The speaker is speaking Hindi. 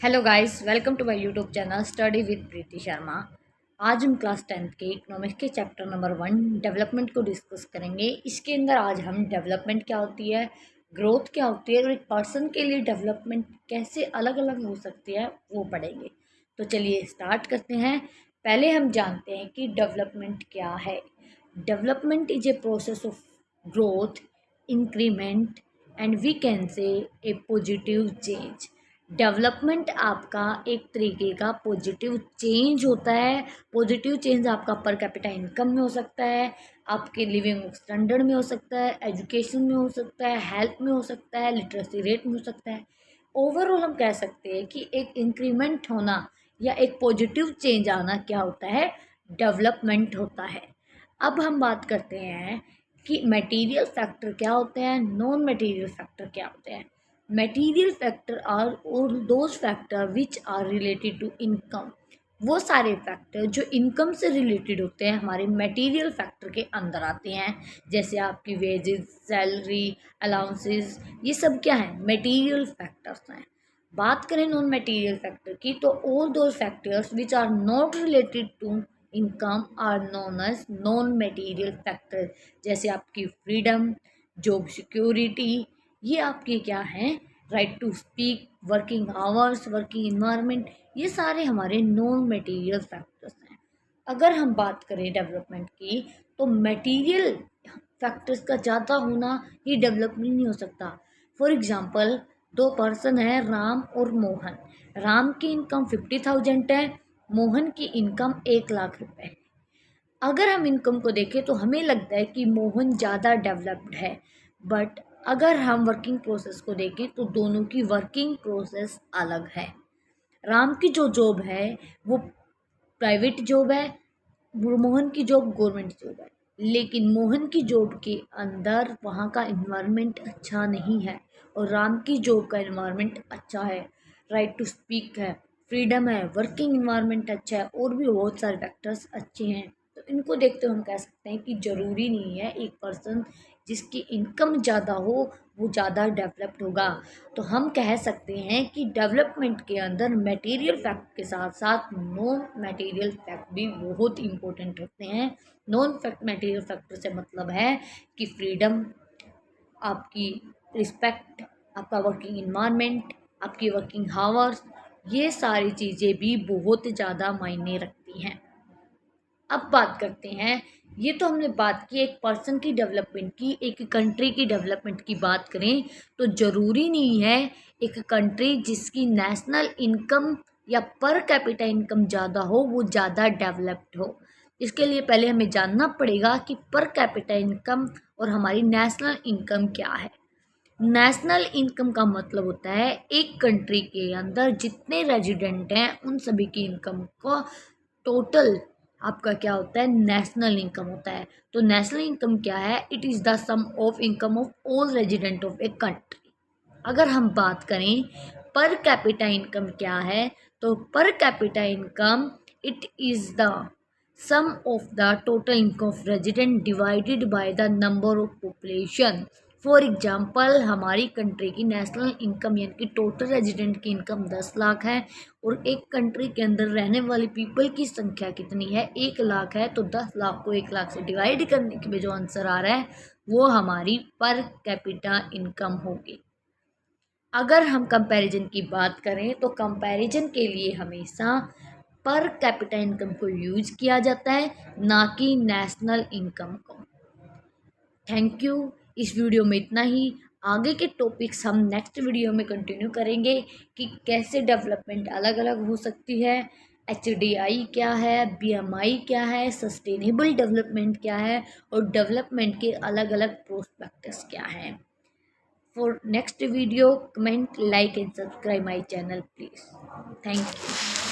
Hello guys, welcome to my YouTube channel study with Preeti Sharma. आज हम क्लास 10th के इकोनॉमिक्स के चैप्टर नंबर 1 डेवलपमेंट को डिस्कस करेंगे। इसके अंदर आज हम डेवलपमेंट क्या होती है, ग्रोथ क्या होती है और एक पर्सन के लिए डेवलपमेंट कैसे अलग अलग हो सकती है वो पढ़ेंगे। तो चलिए स्टार्ट करते हैं। पहले हम जानते हैं कि डेवलपमेंट क्या है। Development is a process of growth, increment and we can say a positive change. Development आपका एक तरीके का पॉजिटिव चेंज होता है। पॉजिटिव चेंज आपका पर कैपिटा इनकम में हो सकता है, आपके लिविंग स्टैंडर्ड में हो सकता है, एजुकेशन में हो सकता है, हेल्थ में हो सकता है, लिटरेसी रेट में हो सकता है। ओवरऑल हम कह सकते हैं कि एक इंक्रीमेंट होना या एक पॉजिटिव चेंज आना क्या होता है, डेवलपमेंट होता है। अब हम बात करते हैं कि मटेरियल फैक्टर क्या होते हैं, नॉन मटेरियल फैक्टर क्या होते हैं। मटेरियल फैक्टर आर और those factor which are related to income. वो सारे फैक्टर जो इनकम से रिलेटेड होते हैं हमारे मटेरियल फैक्टर के अंदर आते हैं। जैसे आपकी वेजेस, सैलरी, अलाउंसेस, ये सब क्या है, मटेरियल फैक्टर्स हैं। बात करें नॉन मटेरियल फैक्टर की, तो all those factors which are not related to income are known as non material factor. जैसे आपकी फ्रीडम, जॉब सिक्योरिटी, ये आपके क्या हैं, right to speak, working hours, working environment, ये सारे हमारे नॉन मटेरियल फैक्टर्स हैं। अगर हम बात करें डेवलपमेंट की, तो मटेरियल फैक्टर्स का ज़्यादा होना ये डेवलपमेंट नहीं हो सकता। फॉर एग्जांपल, दो पर्सन हैं, राम और मोहन। राम की इनकम 50,000 है, मोहन की इनकम 1 लाख रुपए है। अगर हम इनकम को देखें तो हमें लगता है कि मोहन ज़्यादा डेवलप्ड है, बट अगर हम वर्किंग प्रोसेस को देखें तो दोनों की वर्किंग प्रोसेस अलग है। राम की जो जॉब है वो प्राइवेट जॉब है, मोहन की जॉब गवर्नमेंट जॉब है। लेकिन मोहन की जॉब के अंदर वहाँ का इन्वायरमेंट अच्छा नहीं है और राम की जॉब का इन्वायरमेंट अच्छा है, राइट टू स्पीक है, फ्रीडम है, वर्किंग इन्वायरमेंट अच्छा है और भी बहुत सारे फैक्टर्स अच्छे हैं। तो इनको देखते हुए हम कह सकते हैं कि ज़रूरी नहीं है एक पर्सन जिसकी इनकम ज़्यादा हो वो ज़्यादा डेवलप्ड होगा। तो हम कह सकते हैं कि डेवलपमेंट के अंदर मटेरियल फैक्ट के साथ साथ नॉन मटेरियल फैक्ट भी बहुत इंपॉर्टेंट होते हैं। नॉन फैक्ट मटेरियल फैक्टर से मतलब है कि फ्रीडम, आपकी रिस्पेक्ट, आपका वर्किंग इन्वायरमेंट, आपकी वर्किंग हावर्स, ये सारी चीज़ें भी बहुत ज़्यादा मायने रखती हैं। अब बात करते हैं, ये तो हमने बात की एक पर्सन की डेवलपमेंट की, एक कंट्री की डेवलपमेंट की बात करें तो ज़रूरी नहीं है एक कंट्री जिसकी नेशनल इनकम या पर कैपिटा इनकम ज़्यादा हो वो ज़्यादा डेवलप्ड हो। इसके लिए पहले हमें जानना पड़ेगा कि पर कैपिटा इनकम और हमारी नेशनल इनकम क्या है। नेशनल इनकम का मतलब होता है एक कंट्री के अंदर जितने रेजिडेंट हैं उन सभी की इनकम को टोटल आपका क्या होता है, नेशनल इनकम होता है। तो नेशनल इनकम क्या है, it is the sum of income of all resident of a country. अगर हम बात करें पर कैपिटा इनकम क्या है, तो per capita income it is the sum of the total income of resident divided by the number of population. For example, हमारी कंट्री की नेशनल इनकम यानी कि टोटल रेजिडेंट की इनकम 10 लाख है और एक कंट्री के अंदर रहने वाली पीपल की संख्या कितनी है, 1 लाख है। तो 10 लाख को 1 लाख से डिवाइड करने के लिए जो आंसर आ रहा है वो हमारी पर कैपिटा इनकम होगी। अगर हम कंपैरिजन की बात करें तो कंपैरिजन के लिए हमेशा पर कैपिटा इनकम को यूज किया जाता है, ना कि नेशनल इनकम को। Thank you. इस वीडियो में इतना ही। आगे के टॉपिक्स हम नेक्स्ट वीडियो में कंटिन्यू करेंगे कि कैसे डेवलपमेंट अलग अलग हो सकती है, HDI क्या है, BMI क्या है, सस्टेनेबल डेवलपमेंट क्या है और डेवलपमेंट के अलग अलग प्रोस्पेक्टस क्या हैं। For next video, comment, like and subscribe my channel please. Thank you.